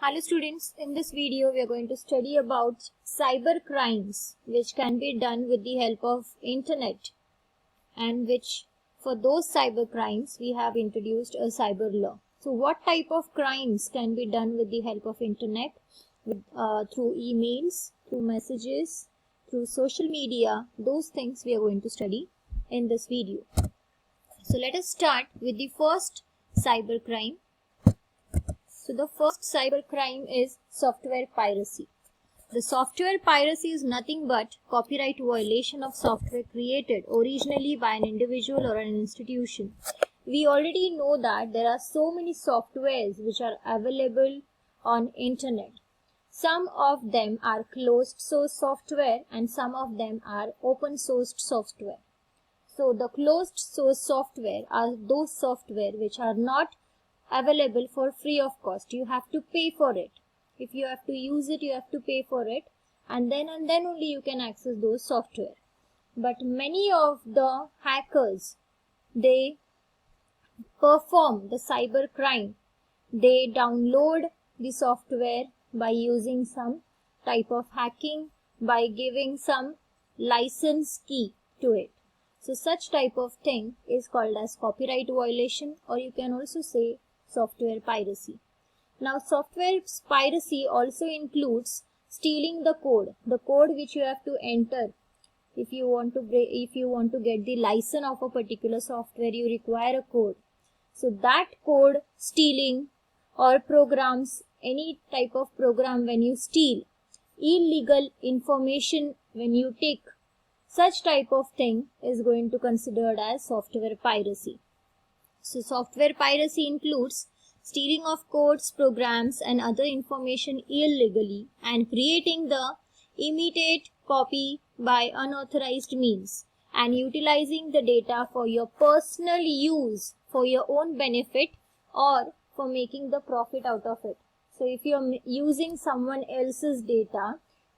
Hello students, in this video we are going to study about cyber crimes which can be done with the help of internet, and which for those cyber crimes we have introduced a cyber law. So what type of crimes can be done with the help of internet? Through emails, through messages, through social media, those things we are going to study in this video. So let us start with the first cyber crime. So the first cyber crime is software piracy. The software piracy is nothing but copyright violation of software created originally by an individual or an institution. We already know that there are so many softwares which are available on internet. Some of them are closed source software and some of them are open sourced software. So the closed source software are those software which are not available for free of cost. You have to pay for it. If you have to use it, you have to pay for it, and then only you can access those software. But many of the hackers, they perform the cyber crime. They download the software by using some type of hacking, by giving some license key to it. So such type of thing is called as copyright violation, or you can also say software piracy. Now software piracy also includes stealing the code which you have to enter. If you want to get the license of a particular software, you require a code. So that code stealing, or programs, any type of program when you steal, illegal information when you take, such type of thing is going to considered as software piracy. So software piracy includes stealing of codes, programs and other information illegally and creating the immediate copy by unauthorized means and utilizing the data for your personal use, for your own benefit, or for making the profit out of it. So if you are using someone else's data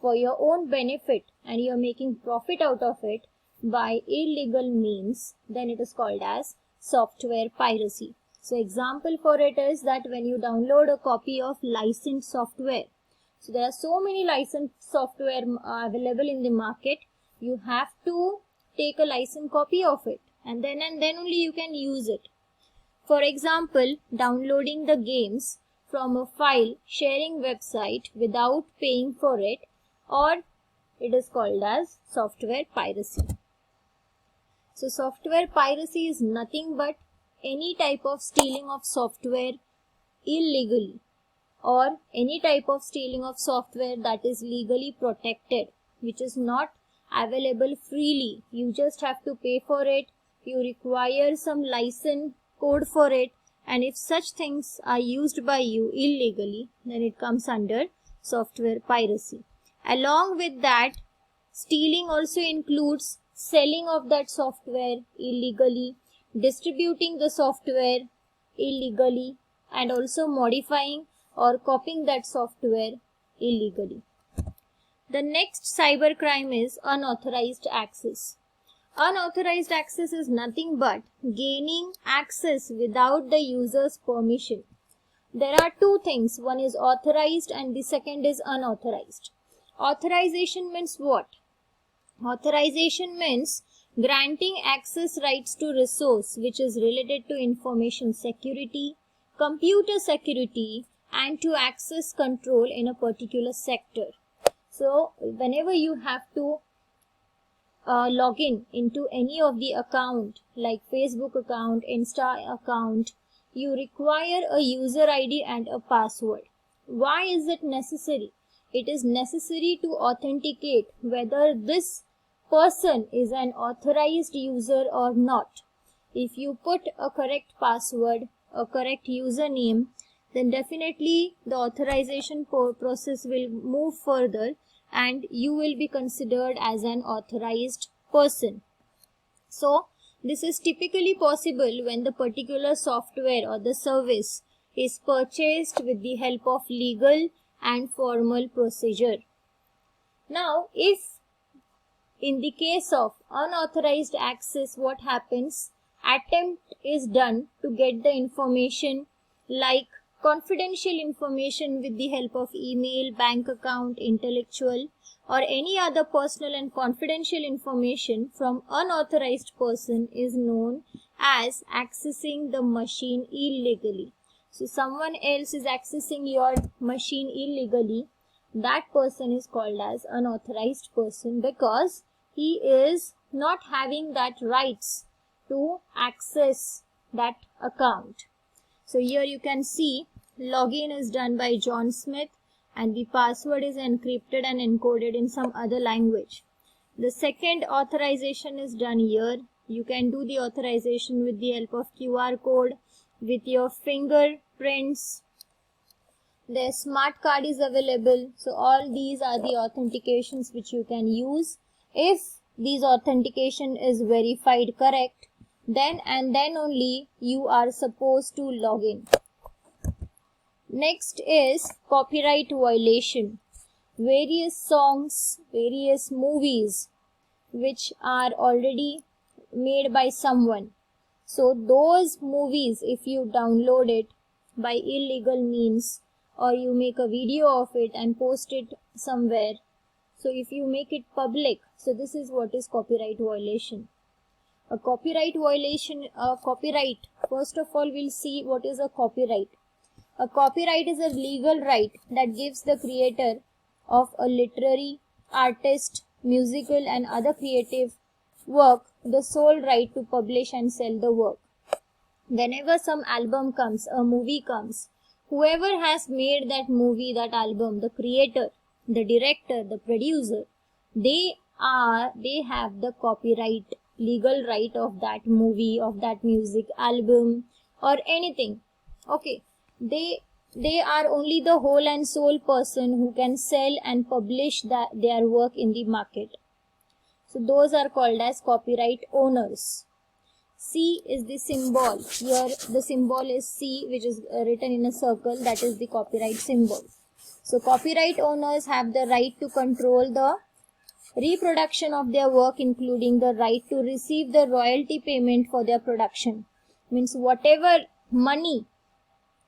for your own benefit and you are making profit out of it by illegal means, then it is called as software piracy. So example for it is that when you download a copy of licensed software, so there are so many licensed software available in the market, you have to take a licensed copy of it, and then only you can use it. For example, downloading the games from a file sharing website without paying for it, or it is called as software piracy. So software piracy is nothing but any type of stealing of software illegally, or any type of stealing of software that is legally protected, which is not available freely. You just have to pay for it, you require some license code for it, and if such things are used by you illegally, then it comes under software piracy. Along with that, stealing also includes selling of that software illegally, distributing the software illegally, and also modifying or copying that software illegally. The next cyber crime is unauthorized access. Unauthorized access is nothing but gaining access without the user's permission. There are two things, one is authorized and the second is unauthorized. Authorization means what? Authorization means granting access rights to resource which is related to information security, computer security, and to access control in a particular sector. So whenever you have to log in into any of the account like Facebook account, Insta account, you require a user ID and a password. Why is it necessary? It is necessary to authenticate whether this person is an authorized user or not. If you put a correct password, a correct username, then definitely the authorization process will move further and you will be considered as an authorized person. So this is typically possible when the particular software or the service is purchased with the help of legal and formal procedure. Now, if in the case of unauthorized access, what happens? Attempt is done to get the information like confidential information with the help of email, bank account, intellectual, or any other personal and confidential information from unauthorized person is known as accessing the machine illegally. So someone else is accessing your machine illegally. That person is called as unauthorized person because he is not having that rights to access that account. So here you can see login is done by John Smith and the password is encrypted and encoded in some other language. The second authorization is done here. You can do the authorization with the help of QR code, with your fingerprints. The smart card is available. So all these are the authentications which you can use. If these authentication is verified correct, then and then only you are supposed to log in. Next is copyright violation. Various songs, various movies which are already made by someone. So those movies, if you download it by illegal means or you make a video of it and post it somewhere, so if you make it public, so this is what is copyright violation. A copyright violation, first of all we'll see what is a copyright. A copyright is a legal right that gives the creator of a literary, artist, musical and other creative work the sole right to publish and sell the work. Whenever some album comes, a movie comes, whoever has made that movie, that album, the creator, the director, the producer, they have the copyright, legal right of that movie, of that music, album or anything. Okay. They are only the whole and sole person who can sell and publish their work in the market. So those are called as copyright owners. C is the symbol. Here the symbol is C, which is written in a circle. That is the copyright symbol. So copyright owners have the right to control the reproduction of their work, including the right to receive the royalty payment for their production. Means whatever money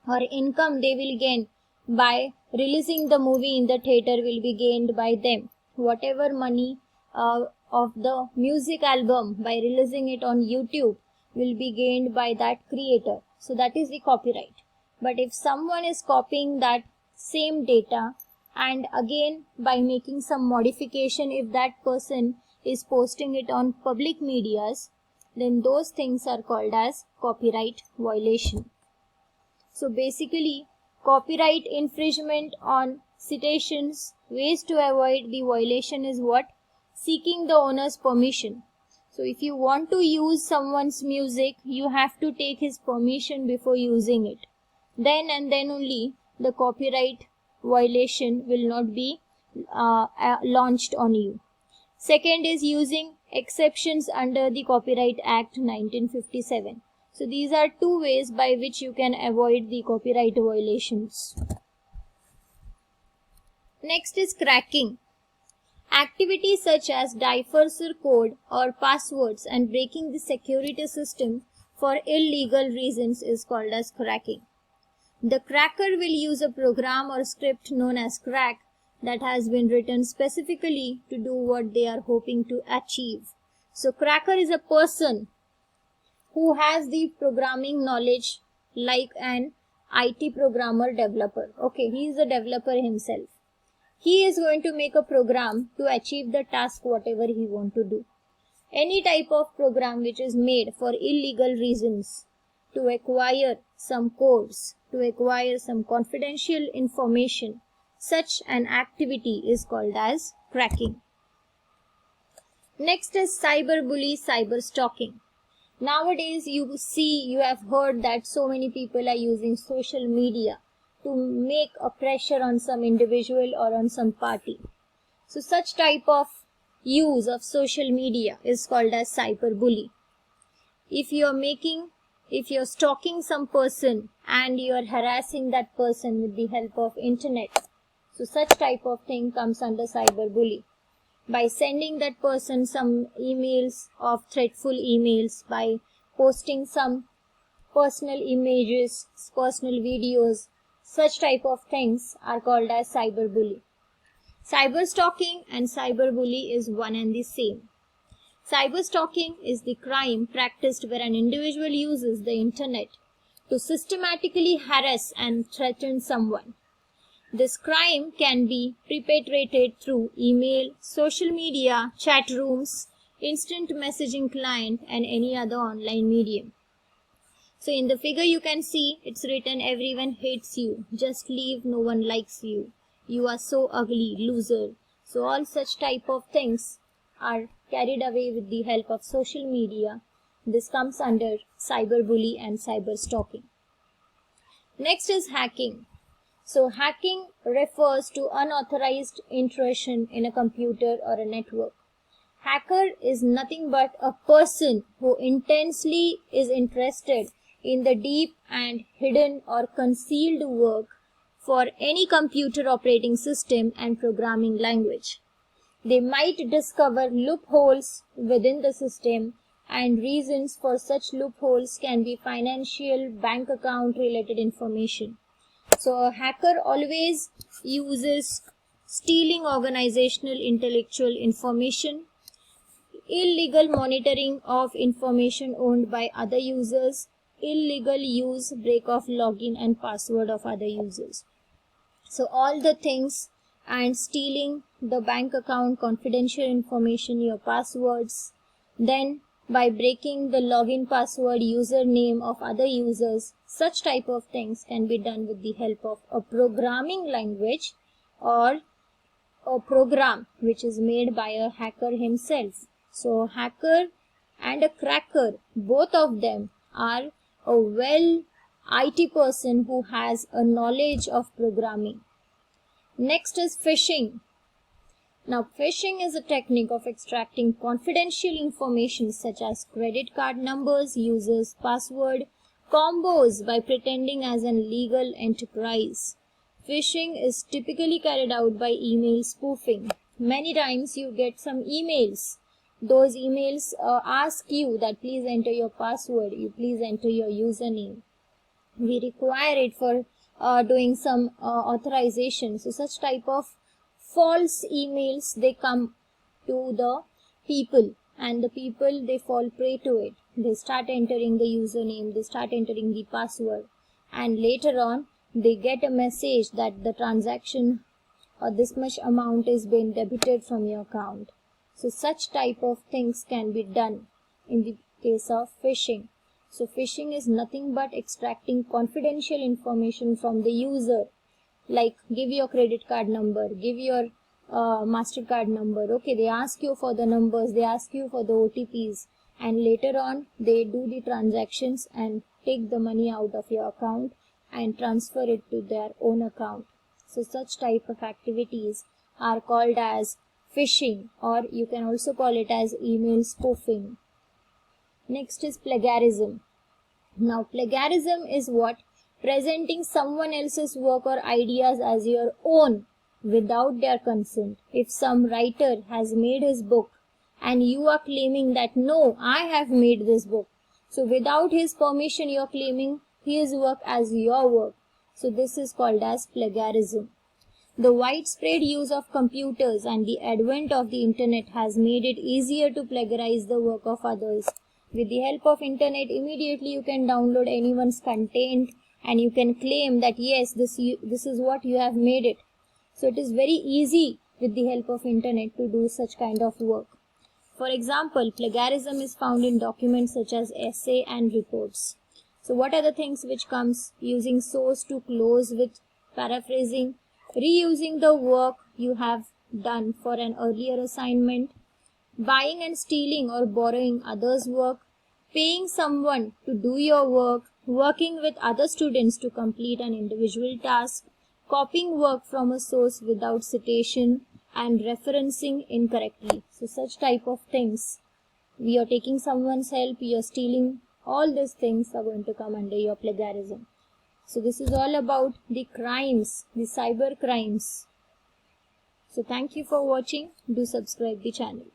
or income they will gain by releasing the movie in the theater will be gained by them. Whatever money of the music album by releasing it on YouTube will be gained by that creator. So that is the copyright. But if someone is copying that same data and again by making some modification, if that person is posting it on public medias, then those things are called as copyright violation. So basically, copyright infringement on citations, ways to avoid the violation is what? Seeking the owner's permission. So if you want to use someone's music, you have to take his permission before using it. Then and then only the copyright violation will not be launched on you. Second is using exceptions under the Copyright Act 1957. So these are two ways by which you can avoid the copyright violations. Next is cracking. Activities such as deciphering code or passwords and breaking the security system for illegal reasons is called as cracking. The cracker will use a program or script known as crack that has been written specifically to do what they are hoping to achieve. So cracker is a person who has the programming knowledge like an IT programmer developer. Okay, he is a developer himself. He is going to make a program to achieve the task whatever he want to do. Any type of program which is made for illegal reasons, to acquire some codes, to acquire some confidential information, such an activity is called as cracking. Next is cyberbully, cyber stalking. Nowadays you have heard that so many people are using social media to make a pressure on some individual or on some party. So such type of use of social media is called as cyberbully. If you're stalking some person and you're harassing that person with the help of internet, so such type of thing comes under cyberbully. By sending that person some emails of threatful emails, by posting some personal images, personal videos, such type of things are called as cyberbully. Cyber stalking and cyberbully is one and the same. Cyber stalking is the crime practiced where an individual uses the internet to systematically harass and threaten someone. This crime can be perpetrated through email, social media, chat rooms, instant messaging client, and any other online medium. So in the figure you can see it's written, everyone hates you, just leave, no one likes you, you are so ugly, loser. So all such type of things are carried away with the help of social media. This comes under cyberbully and cyber stalking. Next is hacking. So hacking refers to unauthorized intrusion in a computer or a network. Hacker is nothing but a person who intensely is interested in the deep and hidden or concealed work for any computer operating system and programming language. They might discover loopholes within the system, and reasons for such loopholes can be financial, bank account related information. So a hacker always uses stealing organizational intellectual information, illegal monitoring of information owned by other users, illegal use, break of login and password of other users. So all the things, and stealing the bank account, confidential information, your passwords, then by breaking the login password, username of other users, such type of things can be done with the help of a programming language or a program which is made by a hacker himself. So hacker and a cracker, both of them are a well IT person who has a knowledge of programming. Next is phishing. Now phishing is a technique of extracting confidential information such as credit card numbers, users' password, combos by pretending as an legal enterprise. Phishing is typically carried out by email spoofing. Many times you get some emails. Those emails ask you that please enter your password, you please enter your username. We require it for doing some authorization. So such type of false emails, they come to the people, and the people, they fall prey to it. They start entering the username, they start entering the password, and later on they get a message that the transaction or this much amount is being debited from your account. So such type of things can be done in the case of phishing. So phishing is nothing but extracting confidential information from the user, like give your credit card number, give your MasterCard number. Okay, they ask you for the numbers, they ask you for the OTPs, and later on they do the transactions and take the money out of your account and transfer it to their own account. So such type of activities are called as phishing, or you can also call it as email spoofing. Next is plagiarism. Now plagiarism is what? Presenting someone else's work or ideas as your own without their consent. If some writer has made his book and you are claiming that no, I have made this book, so without his permission you are claiming his work as your work. So this is called as plagiarism. The widespread use of computers and the advent of the internet has made it easier to plagiarize the work of others. With the help of internet, immediately you can download anyone's content and you can claim that yes, this is what you have made it. So it is very easy with the help of internet to do such kind of work. For example, plagiarism is found in documents such as essay and reports. So what are the things which comes? Using source to close with paraphrasing, reusing the work you have done for an earlier assignment, buying and stealing or borrowing others' work, paying someone to do your work, working with other students to complete an individual task, copying work from a source without citation, and referencing incorrectly. So such type of things. We are taking someone's help, you are stealing, all these things are going to come under your plagiarism. So this is all about the crimes, the cyber crimes. So thank you for watching. Do subscribe the channel.